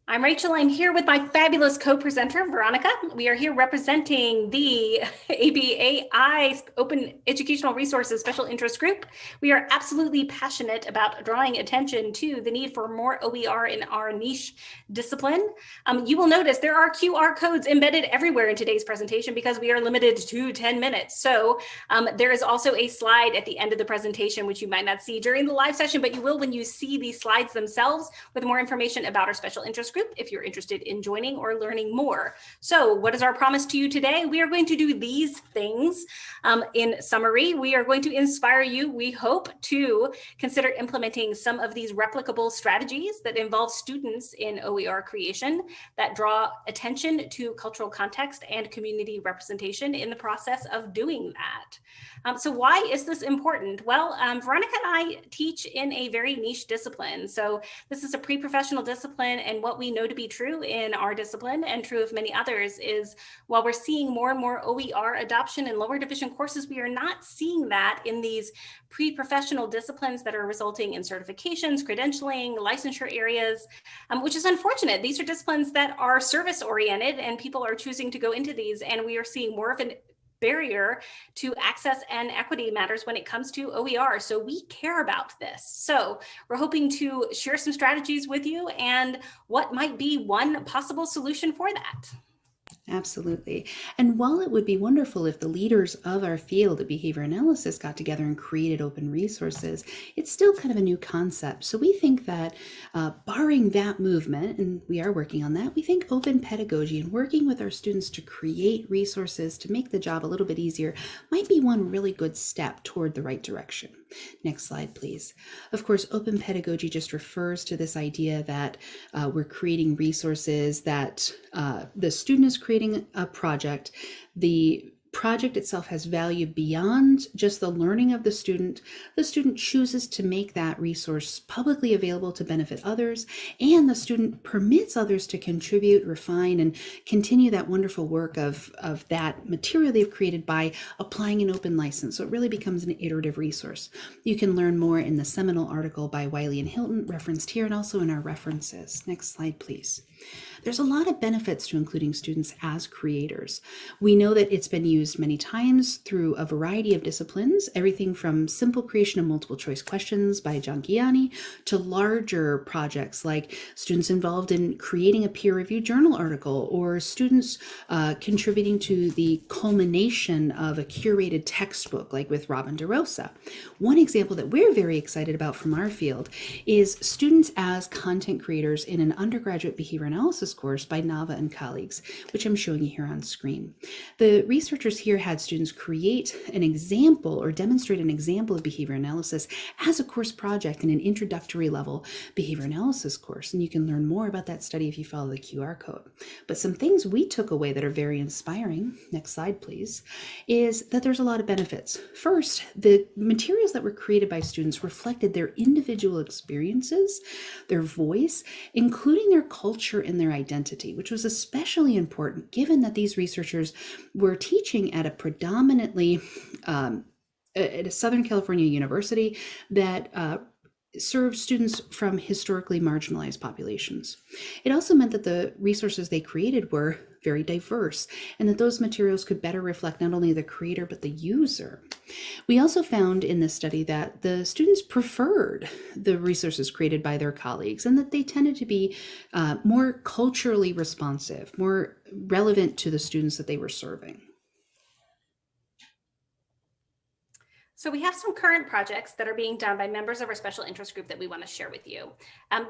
I'm Rachel. I'm here with my fabulous co-presenter, Veronica. We are here representing the ABAI Open Educational Resources Special Interest Group. We are absolutely passionate about drawing attention to the need for more OER in our niche discipline. You will notice there are QR codes embedded everywhere in today's presentation because we are limited to 10 minutes. So there is also a slide at the end of the presentation, which you might not see during the live session, but you will when you see these slides themselves with more information about our special interest group if you're interested in joining or learning more. So what is our promise to you today? We are going to do these things. In summary, we are going to inspire you, we hope, to consider implementing some of these replicable strategies that involve students in OER creation that draw attention to cultural context and community representation in the process of doing that. So why is this important? Well, Veronica and I teach in a very niche discipline. So this is a pre-professional discipline, and what we know to be true in our discipline and true of many others is while we're seeing more and more OER adoption in lower division courses, we are not seeing that in these pre-professional disciplines that are resulting in certifications, credentialing, licensure areas, which is unfortunate. These are disciplines that are service oriented and people are choosing to go into these, and we are seeing more of an barrier to access and equity matters when it comes to OER. So we care about this. So we're hoping to share some strategies with you and what might be one possible solution for that. Absolutely. And while it would be wonderful if the leaders of our field of behavior analysis got together and created open resources, it's still kind of a new concept. So we think that barring that movement, and we are working on that, we think open pedagogy and working with our students to create resources to make the job a little bit easier might be one really good step toward the right direction. Next slide, please. Of course, open pedagogy just refers to this idea that we're creating resources that the student is creating a project. The project itself has value beyond just the learning of the student. The student chooses to make that resource publicly available to benefit others, and the student permits others to contribute, refine, and continue that wonderful work of that material they've created by applying an open license. So it really becomes an iterative resource. You can learn more in the seminal article by Wiley and Hilton referenced here and also in our references. Next slide, please. There's a lot of benefits to including students as creators. We know that it's been used many times through a variety of disciplines, everything from simple creation of multiple choice questions by John Gianni to larger projects like students involved in creating a peer-reviewed journal article or students contributing to the culmination of a curated textbook like with Robin DeRosa. One example that we're very excited about from our field is students as content creators in an undergraduate behavior analysis course by Nava and colleagues, which I'm showing you here on screen. The researchers here had students create an example or demonstrate an example of behavior analysis as a course project in an introductory level behavior analysis course. And you can learn more about that study if you follow the QR code. But some things we took away that are very inspiring, next slide please, is that there's a lot of benefits. First, the materials that were created by students reflected their individual experiences, their voice, including their culture and their identity, which was especially important given that these researchers were teaching at a predominantly at a Southern California university that served students from historically marginalized populations. It also meant that the resources they created were very diverse and that those materials could better reflect not only the creator but the user. We also found in this study that the students preferred the resources created by their colleagues and that they tended to be more culturally responsive, more relevant to the students that they were serving. So we have some current projects that are being done by members of our special interest group that we want to share with you.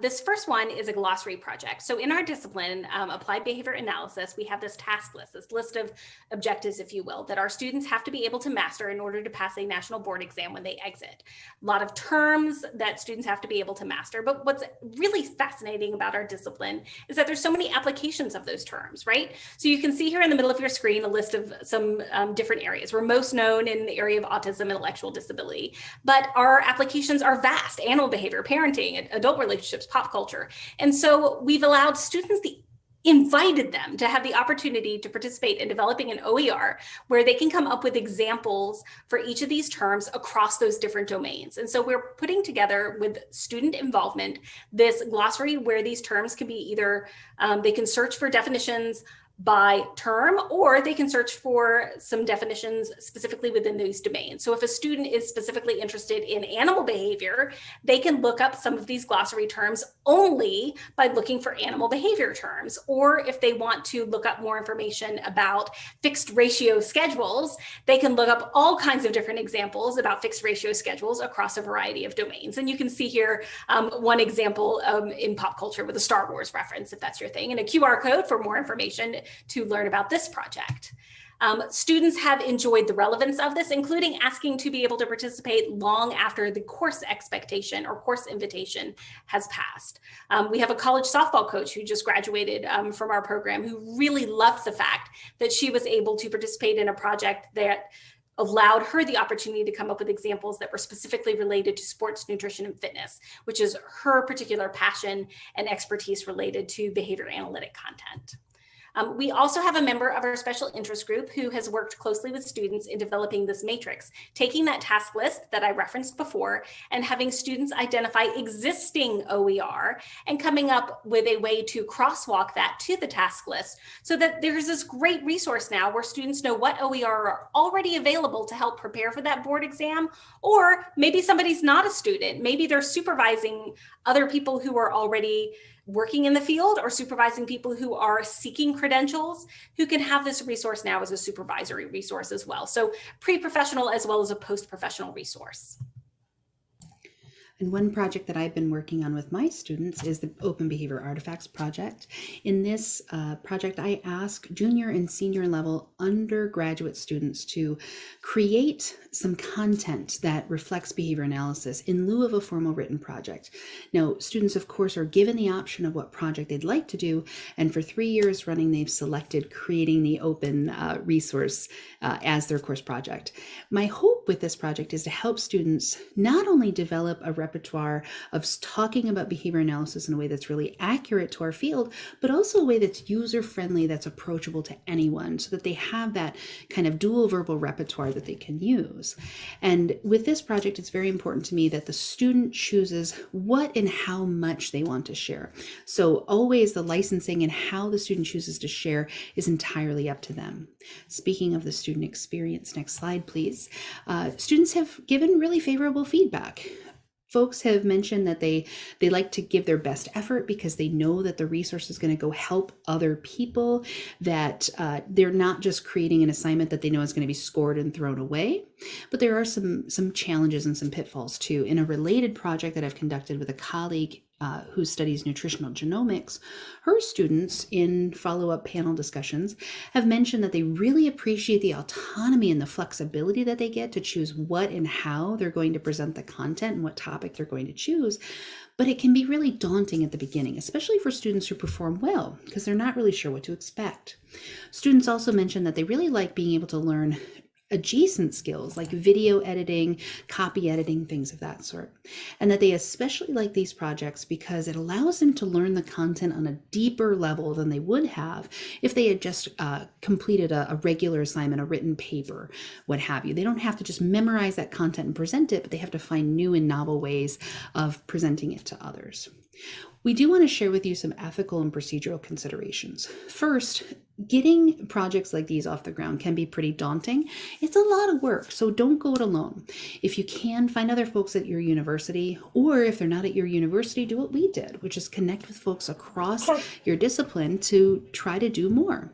This first one is a glossary project. So in our discipline, applied behavior analysis, we have this task list, this list of objectives, if you will, that our students have to be able to master in order to pass a national board exam when they exit. A lot of terms that students have to be able to master. But what's really fascinating about our discipline is that there's so many applications of those terms, right? So you can see here in the middle of your screen a list of some different areas. We're most known in the area of autism and intellectual disability, but our applications are vast: animal behavior, parenting, adult relationships, pop culture. And so we've allowed students the invited them to have the opportunity to participate in developing an OER where they can come up with examples for each of these terms across those different domains. And so we're putting together, with student involvement, this glossary where these terms can be either, they can search for definitions by term, or they can search for some definitions specifically within those domains. So if a student is specifically interested in animal behavior, they can look up some of these glossary terms only by looking for animal behavior terms. Or if they want to look up more information about fixed ratio schedules, they can look up all kinds of different examples about fixed ratio schedules across a variety of domains. And you can see here one example in pop culture with a Star Wars reference, if that's your thing, and a QR code for more information to learn about this project. Students have enjoyed the relevance of this, including asking to be able to participate long after the course expectation or course invitation has passed. We have a college softball coach who just graduated from our program, who really loved the fact that she was able to participate in a project that allowed her the opportunity to come up with examples that were specifically related to sports, nutrition, and fitness, which is her particular passion and expertise related to behavior analytic content. We also have a member of our special interest group who has worked closely with students in developing this matrix, taking that task list that I referenced before and having students identify existing OER and coming up with a way to crosswalk that to the task list, so that there's this great resource now where students know what OER are already available to help prepare for that board exam. Or maybe somebody's not a student, maybe they're supervising other people who are already working in the field or supervising people who are seeking credentials, who can have this resource now as a supervisory resource as well. So pre-professional as well as a post-professional resource. And one project that I've been working on with my students is the Open Behavior Artifacts project. In this project, I ask junior and senior level undergraduate students to create some content that reflects behavior analysis in lieu of a formal written project. Now, students, of course, are given the option of what project they'd like to do, and for 3 years running, they've selected creating the open resource as their course project. My hope with this project is to help students not only develop a repertoire of talking about behavior analysis in a way that's really accurate to our field, but also a way that's user-friendly, that's approachable to anyone, so that they have that kind of dual verbal repertoire that they can use. And with this project, it's very important to me that the student chooses what and how much they want to share. So always the licensing and how the student chooses to share is entirely up to them. Speaking of the student experience, next slide, please. Students have given really favorable feedback. Folks have mentioned that they like to give their best effort because they know that the resource is going to go help other people, that they're not just creating an assignment that they know is going to be scored and thrown away. But there are some challenges and some pitfalls too. In a related project that I've conducted with a colleague who studies nutritional genomics, her students in follow-up panel discussions have mentioned that they really appreciate the autonomy and the flexibility that they get to choose what and how they're going to present the content and what topic they're going to choose. But it can be really daunting at the beginning, especially for students who perform well, because they're not really sure what to expect. Students also mentioned that they really like being able to learn adjacent skills like video editing, copy editing, things of that sort. And that they especially like these projects because it allows them to learn the content on a deeper level than they would have if they had just completed a regular assignment, a written paper, what have you. They don't have to just memorize that content and present it, but they have to find new and novel ways of presenting it to others. We do want to share with you some ethical and procedural considerations. First, getting projects like these off the ground can be pretty daunting. It's a lot of work, so don't go it alone. If you can, find other folks at your university, or if they're not at your university, do what we did, which is connect with folks across your discipline to try to do more.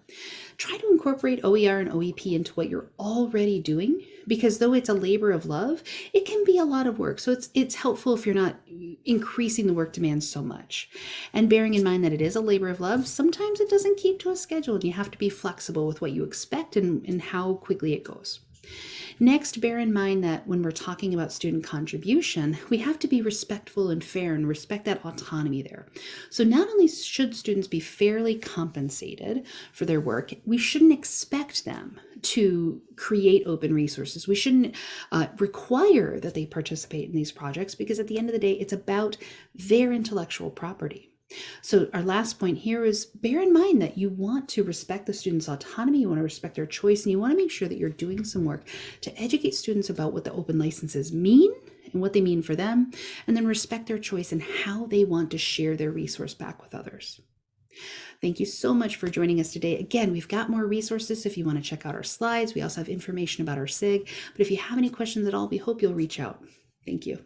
Try to incorporate OER and OEP into what you're already doing, because though it's a labor of love, it can be a lot of work. So it's helpful if you're not increasing the work demands so much. And bearing in mind that it is a labor of love, sometimes it doesn't keep to a schedule and you have to be flexible with what you expect and how quickly it goes. Next, bear in mind that when we're talking about student contribution, we have to be respectful and fair and respect that autonomy there. So not only should students be fairly compensated for their work, we shouldn't expect them to create open resources. We shouldn't require that they participate in these projects, because at the end of the day, it's about their intellectual property. So our last point here is bear in mind that you want to respect the students' autonomy, you want to respect their choice, and you want to make sure that you're doing some work to educate students about what the open licenses mean and what they mean for them, and then respect their choice and how they want to share their resource back with others. Thank you so much for joining us today. Again, we've got more resources if you want to check out our slides. We also have information about our SIG, but if you have any questions at all, we hope you'll reach out. Thank you.